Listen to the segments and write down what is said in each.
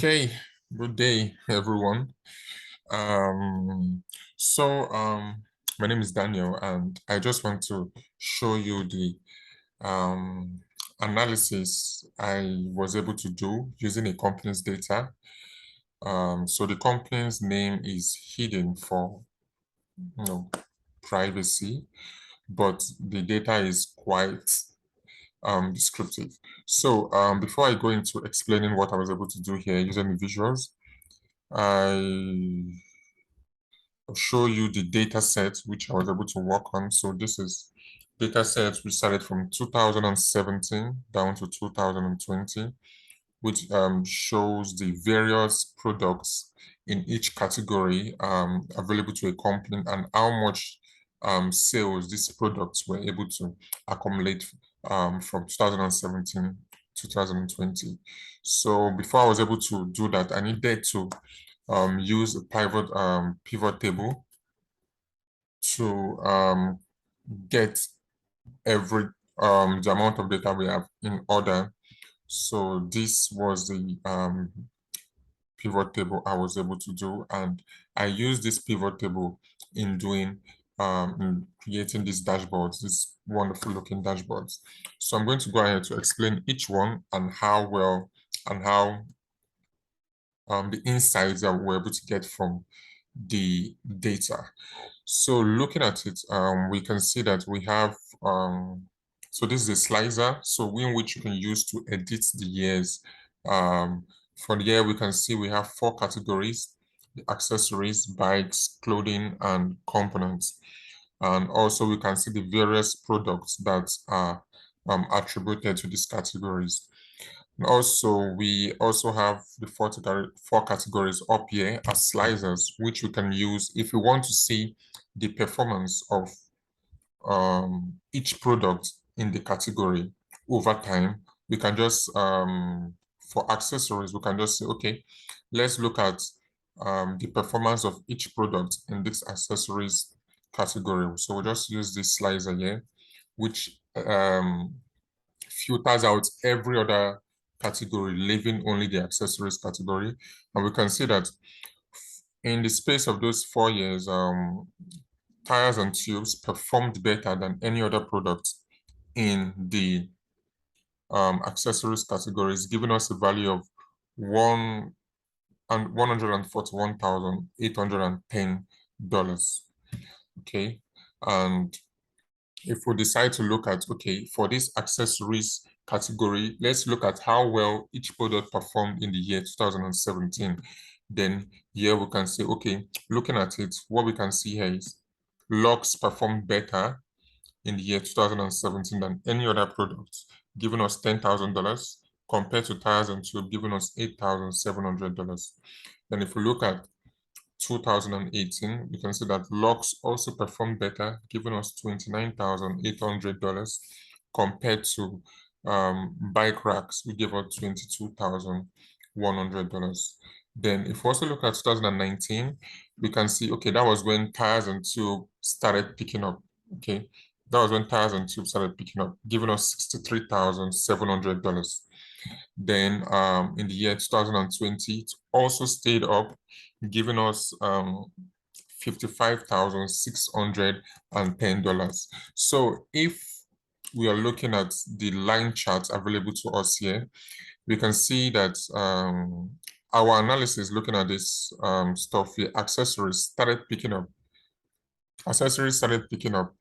Okay, good day, everyone. Um, so my name is Daniel, and I just want to show you the analysis I was able to do using a company's data. So the company's name is hidden for privacy, but the data is quite descriptive. So before I go into explaining what I was able to do here using the visuals, I show you the data set which I was able to work on. So this is data sets which started from 2017 down to 2020, which shows the various products in each category available to a company and how much sales these products were able to accumulate from 2017 to 2020. So before I was able to do that, I needed to use a pivot table to get every the amount of data we have in order. So this was the pivot table I was able to do, and I used this pivot table in doing in creating these dashboards, these wonderful looking dashboards. So I'm going to go ahead to explain each one and how the insights that we're able to get from the data. So looking at it, we can see that we have, so this is a slicer, so in which you can use to edit the years. For the year, we can see we have 4 categories: the accessories, bikes, clothing, and components. And also we can see the various products that are attributed to these categories. And also, we also have the 4 categories up here as slicers, which we can use if we want to see the performance of each product in the category over time. We can just, for accessories, we can just say, okay, let's look at the performance of each product in this accessories category. So we'll just use this slicer here, which filters out every other category, leaving only the accessories category. And we can see that in the space of those 4 years, tires and tubes performed better than any other product in the accessories categories, giving us a value of $141,810. Okay, and if we decide to look at, okay, for this accessories category, let's look at how well each product performed in the year 2017. Then here we can say, okay, looking at it, what we can see here is locks performed better in the year 2017 than any other product, giving us $10,000 compared to tires and tube, giving us $8,700. Then if we look at 2018, you can see that locks also performed better, giving us $29,800 compared to bike racks, we gave out $22,100. Then if we also look at 2019, we can see, okay, that was when tires and tube started picking up. Okay, that was when tires and tube started picking up, giving us $63,700. Then in the year 2020, it also stayed up, giving us $55,610. So if we are looking at the line chart available to us here, we can see that our analysis looking at this stuff here, accessories started picking up. Accessories started picking up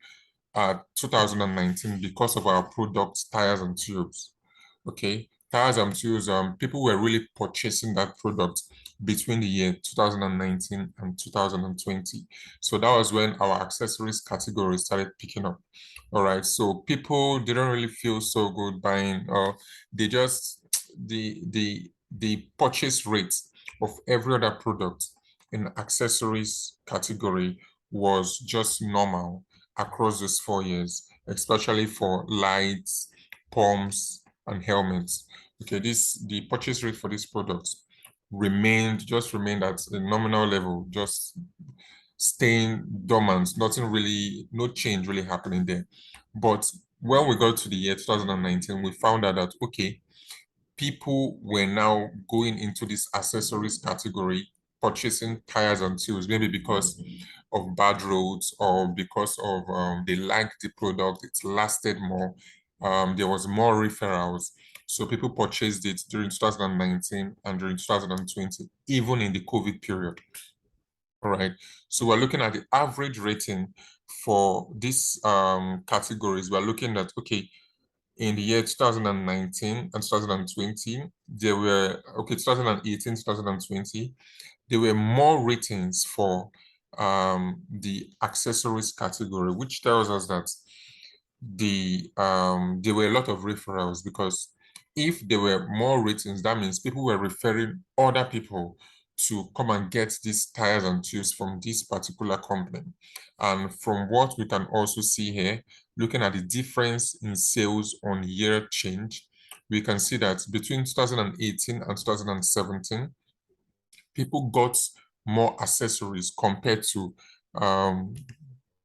at 2019 because of our products, tires and tubes. Okay, tires and tubes, people were really purchasing that product between the year 2019 and 2020. So that was when our accessories category started picking up. All right, so people didn't really feel so good buying, or they just the purchase rate of every other product in accessories category was just normal across these 4 years, especially for lights, pumps, and helmets. Okay, the purchase rate for these products remained at a nominal level, just staying dormant, no change really happening there. But when we got to the year 2019, we found out that, okay, people were now going into this accessories category, purchasing tires and tools, maybe because of bad roads or because of they liked the product, it lasted more. There was more referrals. So people purchased it during 2019 and during 2020, even in the COVID period. All right. So we're looking at the average rating for these categories. We're looking at, okay, in the year 2019 and 2020, there were, okay, 2018, 2020, there were more ratings for the accessories category, which tells us that there were a lot of referrals, because if there were more ratings, that means people were referring other people to come and get these tires and tubes from this particular company. And from what we can also see here, looking at the difference in sales on year change, we can see that between 2018 and 2017, people got more accessories um,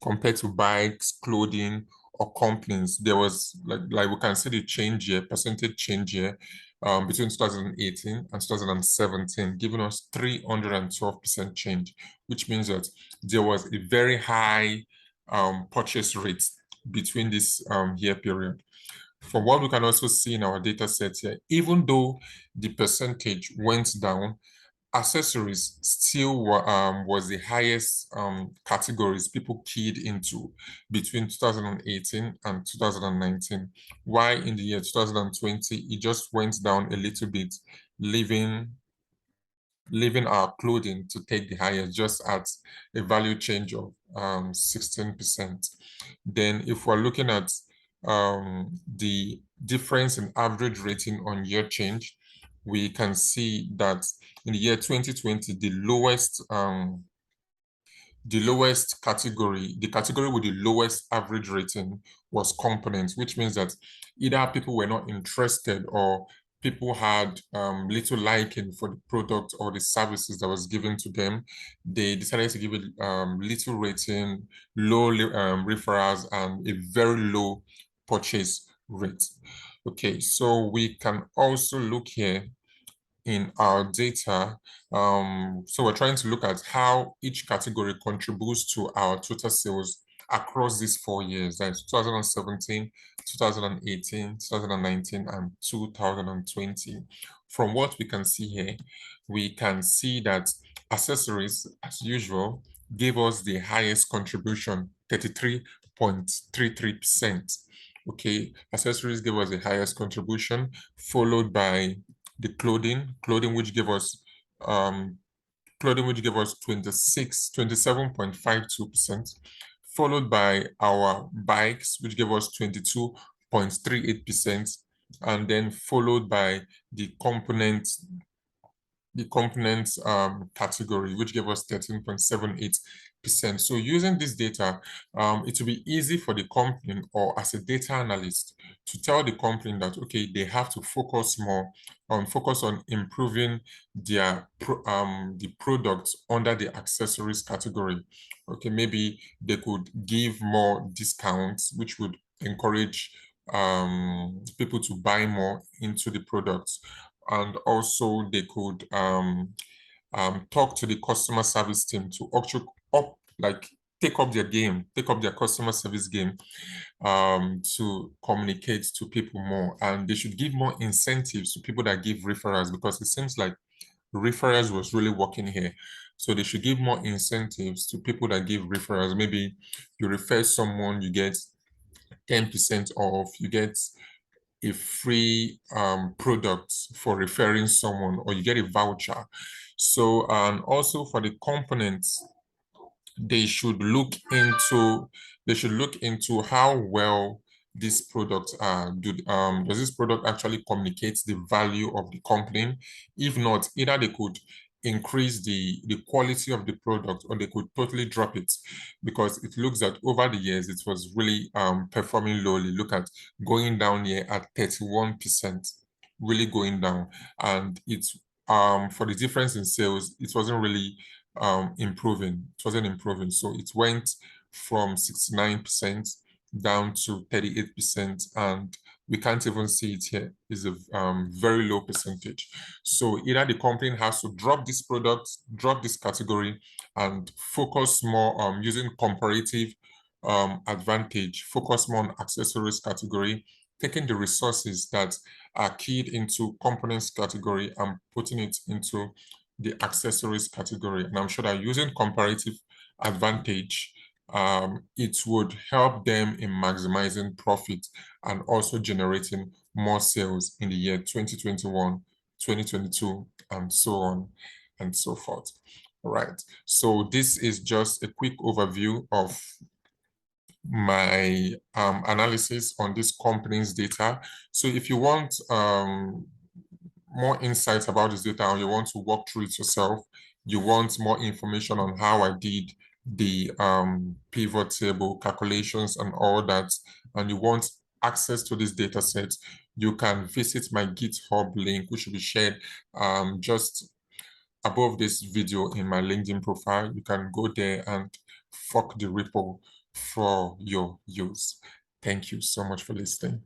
compared to bikes, clothing, or companies. There was like we can see the change here, percentage change here, between 2018 and 2017, giving us 312% change, which means that there was a very high purchase rate between this year period. From what we can also see in our data set here, even though the percentage went down, accessories still was the highest categories people keyed into between 2018 and 2019. Why in the year 2020, it just went down a little bit, leaving our clothing to take the highest, just at a value change of 16%. Then if we're looking at the difference in average rating on year change, we can see that in the year 2020, the lowest category, the category with the lowest average rating, was components, which means that either people were not interested or people had little liking for the product or the services that was given to them. They decided to give it little rating, low referrals, and a very low purchase rate. Okay, so we can also look here in our data. So we're trying to look at how each category contributes to our total sales across these 4 years, that's 2017, 2018, 2019, and 2020. From what we can see here, we can see that accessories, as usual, gave us the highest contribution, 33.33%. Okay, accessories gave us the highest contribution, followed by the clothing which gave us 27.52%, followed by our bikes, which gave us 22.38%, and then followed by the components category, which gave us 13.78%. So using this data, it will be easy for the company or as a data analyst to tell the company that, okay, they have to focus on improving their the products under the accessories category. Okay, maybe they could give more discounts, which would encourage people to buy more into the products. And also they could talk to the customer service team to actually take up their customer service game, to communicate to people more. And they should give more incentives to people that give referrals, because it seems like referrals was really working here. So they should give more incentives to people that give referrals. Maybe you refer someone, you get 10% off, you get a free product for referring someone, or you get a voucher. So, and also for the components, they should look into how well this product does this product actually communicate the value of the company? If not, either they could increase the quality of the product, or they could totally drop it, because it looks that over the years it was really performing lowly. Look at going down here at 31%, really going down. And it's for the difference in sales, it wasn't really improving. It wasn't improving. So it went from 69% down to 38%, and we can't even see it here. It's a very low percentage. So either the company has to drop this product, drop this category, and focus more on using comparative advantage, focus more on accessories category, taking the resources that are keyed into components category and putting it into the accessories category. And I'm sure that using comparative advantage, it would help them in maximizing profit and also generating more sales in the year 2021, 2022, and so on and so forth. All right. So this is just a quick overview of my analysis on this company's data. So if you want more insights about this data and you want to walk through it yourself, you want more information on how I did the pivot table calculations and all that, and you want access to this data set, you can visit my GitHub link, which will be shared just above this video in my LinkedIn profile. You can go there and fork the repo for your use. Thank you so much for listening.